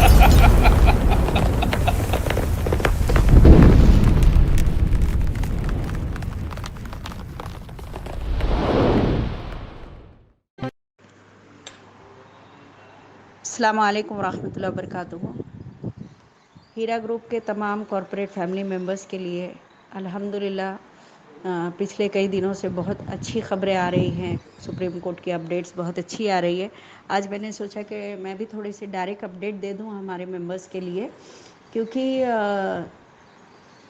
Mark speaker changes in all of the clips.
Speaker 1: अस्सलाम वालेकुम रहमतुल्लाहि वबरकातुहू। हीरा ग्रुप के तमाम कॉरपोरेट फैमिली मेम्बर्स के लिए अल्हम्दुलिल्लाह पिछले कई दिनों से बहुत अच्छी खबरें आ रही हैं। सुप्रीम कोर्ट की अपडेट्स बहुत अच्छी आ रही है। आज मैंने सोचा कि मैं भी थोड़ी सी डायरेक्ट अपडेट दे दूं हमारे मेंबर्स के लिए, क्योंकि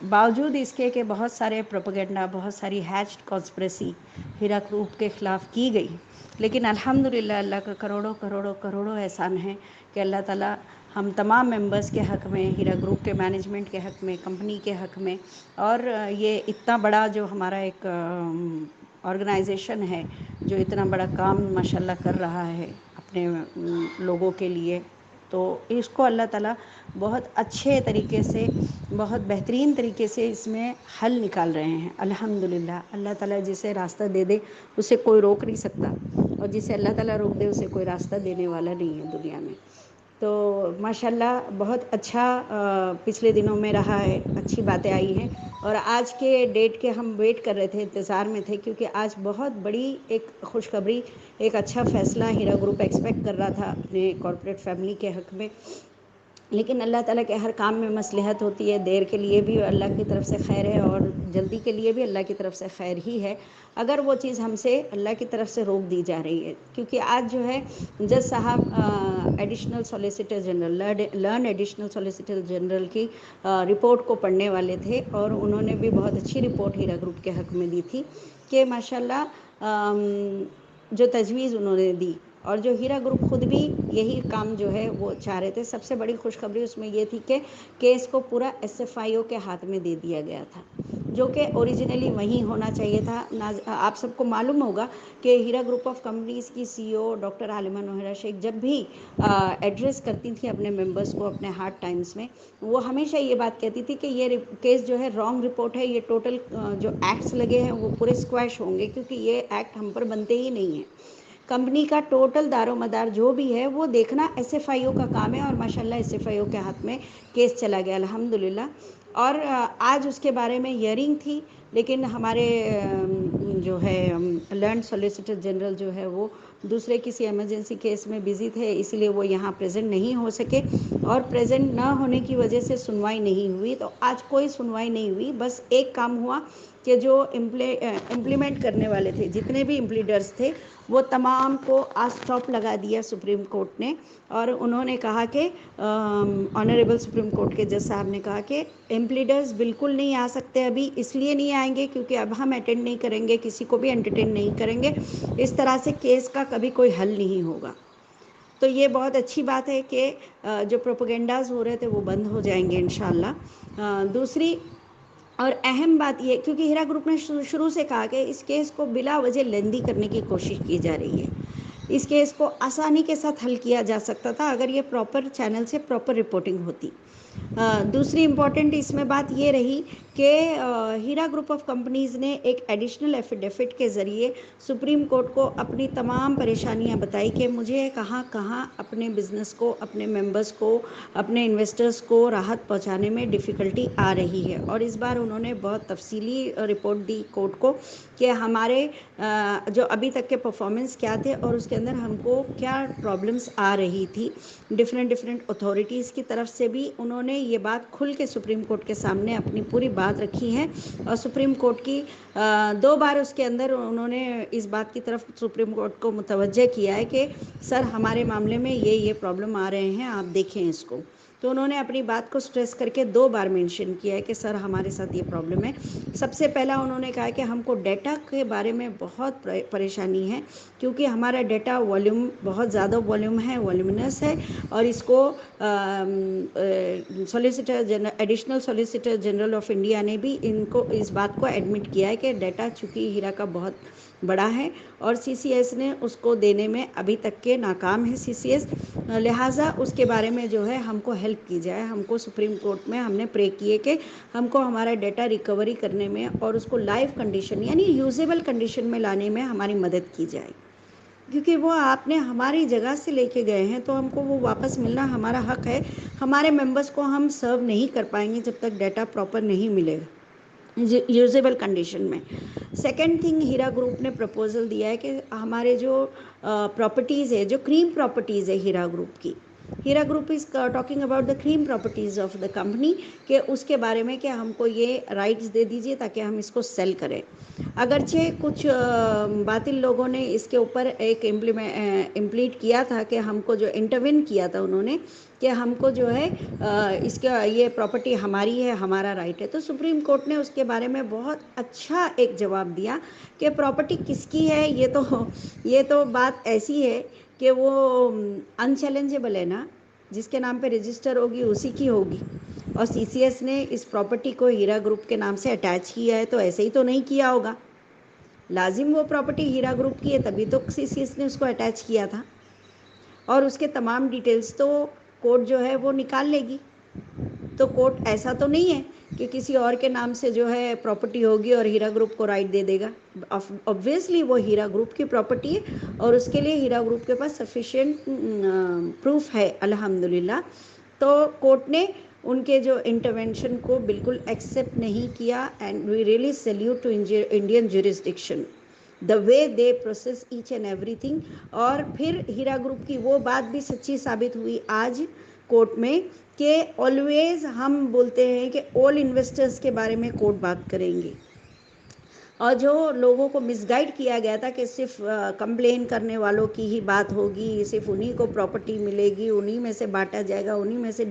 Speaker 1: बावजूद इसके कि बहुत सारे प्रोपेगेंडा, बहुत सारी हैच्ड कॉन्स्पिरेसी हीरा ग्रुप के ख़िलाफ़ की गई, लेकिन अल्हम्दुलिल्लाह अल्लाह का करोड़ों करोड़ों करोड़ों एहसान है कि अल्लाह ताला हम तमाम मेंबर्स के हक़ में, हीरा ग्रुप के मैनेजमेंट के हक़ में, कंपनी के हक़ में, और ये इतना बड़ा जो हमारा एक ऑर्गेनाइजेशन है जो इतना बड़ा काम माशाल्लाह कर रहा है अपने लोगों के लिए, तो इसको अल्लाह ताला बहुत अच्छे तरीके से, बहुत बेहतरीन तरीके से इसमें हल निकाल रहे हैं। अल्हम्दुलिल्लाह अल्लाह ताला जिसे रास्ता दे दे उसे कोई रोक नहीं सकता, और जिसे अल्लाह ताला रोक दे उसे कोई रास्ता देने वाला नहीं है दुनिया में। तो माशाल्लाह बहुत अच्छा पिछले दिनों में रहा है, अच्छी बातें आई हैं, और आज के डेट के हम वेट कर रहे थे, इंतज़ार में थे, क्योंकि आज बहुत बड़ी एक खुशखबरी, एक अच्छा फ़ैसला हीरा ग्रुप एक्सपेक्ट कर रहा था अपने कॉरपोरेट फैमिली के हक़ में। लेकिन अल्लाह ताला के हर काम में मसलहत होती है, देर के लिए भी अल्लाह की तरफ से खैर है और जल्दी के लिए भी अल्लाह की तरफ से खैर ही है, अगर वो चीज़ हमसे अल्लाह की तरफ से रोक दी जा रही है। क्योंकि आज जो है जज साहब additional solicitor general, learn additional solicitor general की रिपोर्ट को पढ़ने वाले थे, और उन्होंने भी बहुत अच्छी रिपोर्ट हीरा ग्रुप के हक़ में दी थी कि माशाल्लाह जो तजवीज़ उन्होंने दी, और जो हीरा ग्रुप खुद भी यही काम जो है वो चाह रहे थे। सबसे बड़ी खुशखबरी उसमें ये थी कि केस को पूरा एसएफआईओ के हाथ में दे दिया गया था, जो कि ओरिजिनली वहीं होना चाहिए था। आप सबको मालूम होगा कि हीरा ग्रुप ऑफ कंपनीज़ की सीईओ डॉक्टर आलिमा नोहरा शेख जब भी एड्रेस करती थी अपने मेंबर्स को अपने हार्ड टाइम्स में, वो हमेशा ये बात कहती थी कि ये केस जो है रॉन्ग रिपोर्ट है, ये टोटल जो एक्ट्स लगे हैं वो पूरे स्क्वैश होंगे, क्योंकि ये एक्ट हम पर बनते ही नहीं हैं। कंपनी का टोटल दारो मदार जो भी है वो देखना एसएफआईओ का काम है, और माशाल्लाह एसएफआईओ के हाथ में केस चला गया अल्हम्दुलिल्लाह। और आज उसके बारे में हियरिंग थी, लेकिन हमारे जो है लर्न सॉलिसिटर जनरल जो है वो दूसरे किसी इमरजेंसी केस में बिज़ी थे, इसलिए वो यहाँ प्रेजेंट नहीं हो सके, और प्रेजेंट ना होने की वजह से सुनवाई नहीं हुई। तो आज कोई सुनवाई नहीं हुई, बस एक काम हुआ कि जो इम्प्लीमेंट करने वाले थे, जितने भी इम्प्लीडर्स थे, वो तमाम को आज स्टॉप लगा दिया सुप्रीम कोर्ट ने, और उन्होंने कहा कि ऑनरेबल सुप्रीम कोर्ट के जज साहब ने कहा कि इम्प्लीडर्स बिल्कुल नहीं आ सकते, अभी इसलिए नहीं आएंगे क्योंकि अब हम अटेंड नहीं करेंगे, किसी को भी एंटरटेन नहीं करेंगे, इस तरह से केस का कभी कोई हल नहीं होगा। तो ये बहुत अच्छी बात है कि जो प्रोपेगेंडाज हो रहे थे वो बंद हो जाएंगे इंशाल्लाह। दूसरी और अहम बात ये, क्योंकि हीरा ग्रुप ने शुरू से कहा कि इस केस को बिला वजह लेंदी करने की कोशिश की जा रही है, इस केस को आसानी के साथ हल किया जा सकता था अगर ये प्रॉपर चैनल से प्रॉपर रिपोर्टिंग होती। दूसरी इम्पॉर्टेंट इसमें बात ये रही कि हीरा ग्रुप ऑफ कंपनीज़ ने एक एडिशनल एफिडेविट के ज़रिए सुप्रीम कोर्ट को अपनी तमाम परेशानियां बताई कि मुझे कहाँ कहाँ अपने बिज़नेस को, अपने मेंबर्स को, अपने इन्वेस्टर्स को राहत पहुंचाने में डिफ़िकल्टी आ रही है। और इस बार उन्होंने बहुत तफसीली रिपोर्ट दी कोर्ट को कि हमारे जो अभी तक के परफॉर्मेंस क्या थे और उसके अंदर हमको क्या प्रॉब्लम्स आ रही थी। डिफरेंट अथॉरिटीज़ की तरफ से भी उन्होंने ये बात खुल के सुप्रीम कोर्ट के सामने अपनी पूरी बात रखी है, और सुप्रीम कोर्ट की 2 बार उसके अंदर उन्होंने इस बात की तरफ सुप्रीम कोर्ट को मुतवज्जे किया है कि सर हमारे मामले में ये प्रॉब्लम आ रहे हैं, आप देखें इसको। तो उन्होंने अपनी बात को स्ट्रेस करके 2 बार मेंशन किया है कि सर हमारे साथ ये प्रॉब्लम है। सबसे पहला उन्होंने कहा कि हमको डेटा के बारे में बहुत परेशानी है, क्योंकि हमारा डेटा वॉल्यूम बहुत ज़्यादा वॉल्यूम है, वॉल्यूमिनस है, और इसको solicitor general, additional solicitor general of India ने भी इनको इस बात को एडमिट किया है कि डेटा चूँकि हीरा का बहुत बड़ा है और सीसीएस ने उसको देने में अभी तक के नाकाम है सीसीएस, लिहाजा उसके बारे में जो है हमको हेल्प की जाए। हमको सुप्रीम कोर्ट में हमने प्रे किए कि हमको हमारा डेटा रिकवरी करने में और उसको लाइव कंडीशन यानी यूजेबल कंडीशन में लाने में हमारी मदद की जाए। کیونکہ وہ آپ نے ہماری جگہ سے لے کے گئے ہیں تو ہم کو وہ واپس ملنا ہمارا حق ہے. ہمارے ممبرس کو ہم سرو نہیں کر پائیں گے جب تک ڈیٹا پراپر نہیں ملے گا یوزیبل کنڈیشن میں. سیکنڈ تھنگ ہیرا گروپ نے پرپوزل دیا ہے کہ ہمارے جو پراپرٹیز ہے، جو کریم پراپرٹیز ہے ہیرا گروپ کی، Heera group is talking about the cream properties of the company, کہ اس کے بارے میں کہ ہم کو یہ رائٹس دے دیجئے تاکہ ہم اس کو سیل کریں. اگرچہ کچھ باطل لوگوں نے اس کے اوپر ایک امپلیٹ کیا تھا کہ ہم کو جو انٹروین کیا تھا انہوں نے کہ ہم کو جو ہے اس کا یہ پراپرٹی ہماری ہے، ہمارا رائٹ ہے. تو سپریم کورٹ نے اس کے بارے میں بہت اچھا ایک جواب دیا کہ پراپرٹی کس کی ہے. یہ تو بات ایسی ہے کہ وہ انچیلنجیبل ہے نا، جس کے نام پہ رجسٹر ہوگی اسی کی ہوگی. اور سی سی ایس نے اس پراپرٹی کو ہیرا گروپ کے نام سے اٹیچ کیا ہے تو ایسے ہی تو نہیں کیا ہوگا. لازم وہ پراپرٹی ہیرا گروپ کی ہے تبھی تو سی سی ایس نے اس کو اٹیچ کیا تھا. اور اس کے تمام ڈیٹیلز تو کورٹ جو ہے وہ نکال لے گی. تو کورٹ ایسا تو نہیں ہے کہ کسی اور کے نام سے جو ہے پراپرٹی ہوگی اور ہیرا گروپ کو رائٹ دے دے گا. obviously وہ ہیرا گروپ کی پراپرٹی ہے اور اس کے لیے ہیرا گروپ کے پاس سفیشینٹ پروف ہے الحمدللہ. تو کورٹ نے ان کے جو انٹرونشن کو بالکل ایکسیپٹ نہیں کیا. And we really salute to Indian jurisdiction the way they process each and everything. اور پھر ہیرا گروپ کی وہ بات بھی سچی ثابت ہوئی آج کورٹ میں کہ آلویز ہم بولتے ہیں کہ آل انویسٹرز کے بارے میں کورٹ بات کریں گے. اور جو لوگوں کو مس گائیڈ کیا گیا تھا کہ صرف کمپلین کرنے والوں کی ہی بات ہوگی، صرف انہی کو پراپرٹی ملے گی، انہی میں سے بانٹا جائے گا، انہی میں سے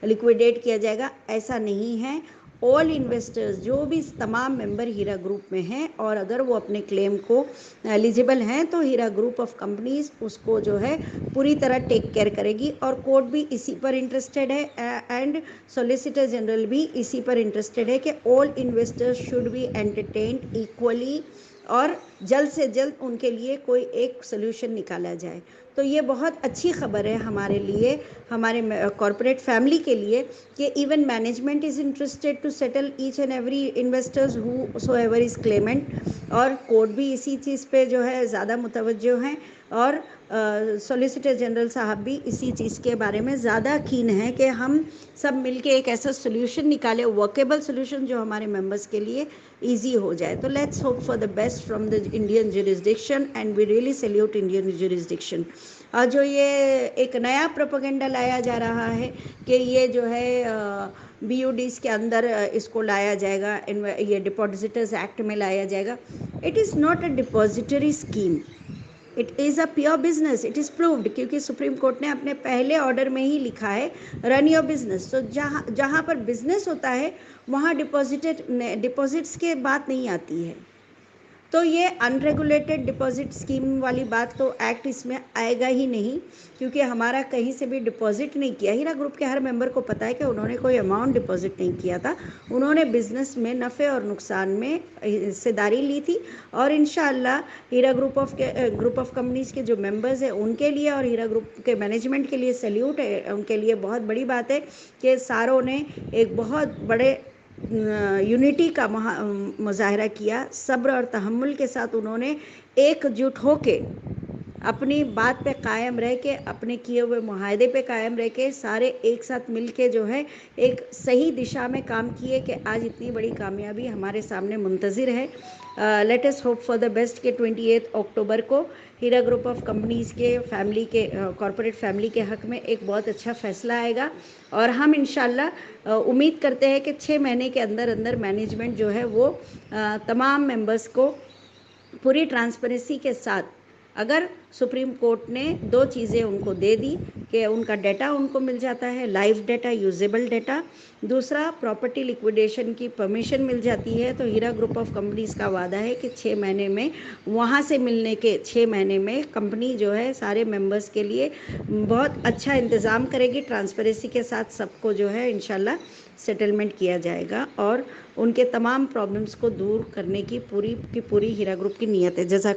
Speaker 1: لیکویڈیٹ کیا جائے گا، ایسا نہیں ہے. آل انویسٹرز جو بھی تمام ممبر ہیرا گروپ میں ہیں اور اگر وہ اپنے کلیم کو ایلیجیبل ہیں تو ہیرا گروپ آف کمپنیز اس کو جو ہے پوری طرح ٹیک کیئر کرے گی. اور کورٹ بھی اسی پر انٹرسٹڈ ہے اینڈ سولیسیٹر جنرل بھی اسی پر انٹرسٹڈ ہے کہ all investors should be entertained equally اور جلد سے جلد ان کے لیے کوئی ایک سلوشن نکالا جائے. تو یہ بہت اچھی خبر ہے ہمارے لیے، ہمارے کارپوریٹ فیملی کے لیے کہ even management is interested to settle each and every investors who so ever is claimant. اور کورٹ بھی اسی چیز پہ جو ہے زیادہ متوجہ ہیں اور سولیسیٹر جنرل صاحب بھی اسی چیز کے بارے میں زیادہ کین ہیں کہ ہم سب مل کے ایک ایسا سلوشن نکالے، ورکیبل سلوشن جو ہمارے ممبرس کے لیے ایزی ہو جائے. تو let's hope for the best from the Indian jurisdiction and we really salute Indian jurisdiction. اور جو یہ ایک نیا پروپیگنڈا لایا جا رہا ہے کہ یہ جو ہے بی یو ڈیز کے اندر اس کو لایا جائے گا، یہ ڈپازٹرز ایکٹ میں لایا جائے گا. It is not a depository scheme, it is a pure business. It is proved کیونکہ سپریم کورٹ نے اپنے پہلے آرڈر میں ہی لکھا ہے رن یور بزنس. تو جہاں پر بزنس ہوتا ہے وہاں ڈپازٹس کے بات نہیں آتی ہے. تو یہ ان ریگولیٹڈ ڈپازٹ اسکیم والی بات تو ایکٹ اس میں آئے گا ہی نہیں کیونکہ ہمارا کہیں سے بھی ڈپازٹ نہیں کیا. ہیرا گروپ کے ہر ممبر کو پتہ ہے کہ انہوں نے کوئی اماؤنٹ ڈپازٹ نہیں کیا تھا. انہوں نے بزنس میں نفع اور نقصان میں حصہ داری لی تھی. اور انشاءاللہ ہیرا گروپ آف کمپنیز کے جو ممبرز ہیں ان کے لیے اور ہیرا گروپ کے مینجمنٹ کے لیے سیلیوٹ ہے. ان کے لیے بہت بڑی بات ہے کہ ساروں نے ایک بہت بڑے یونٹی کا مظاہرہ کیا. صبر اور تحمل کے ساتھ انہوں نے ایک جٹ ہو کے اپنی بات پہ قائم رہ کے، اپنے کیے ہوئے معاہدے پہ قائم رہ کے سارے ایک ساتھ مل کے جو ہے ایک صحیح دشا میں کام کیے کہ آج اتنی بڑی کامیابی ہمارے سامنے منتظر ہے. Let us hope for the best کہ 28 اکتوبر کو ہیرا گروپ آف کمپنیز کے فیملی کے کارپوریٹ فیملی کے حق میں ایک بہت اچھا فیصلہ آئے گا. اور ہم انشاءاللہ امید کرتے ہیں کہ 6 مہینے کے اندر مینجمنٹ جو ہے وہ تمام ممبرس کو پوری ٹرانسپیرنسی کے ساتھ، اگر سپریم کورٹ نے 2 چیزیں ان کو دے دی کہ ان کا ڈیٹا ان کو مل جاتا ہے، لائیو ڈیٹا، یوزیبل ڈیٹا، دوسرا پراپرٹی لیکویڈیشن کی پرمیشن مل جاتی ہے، تو ہیرا گروپ آف کمپنیز کا وعدہ ہے کہ 6 مہینے میں وہاں سے ملنے کے 6 مہینے میں کمپنی جو ہے سارے ممبرس کے لیے بہت اچھا انتظام کرے گی. ٹرانسپیرنسی کے ساتھ سب کو جو ہے انشاءاللہ سیٹلمنٹ کیا جائے گا اور ان کے تمام پرابلمس کو دور کرنے کی پوری ہیرا گروپ کی نیت ہے. جزاک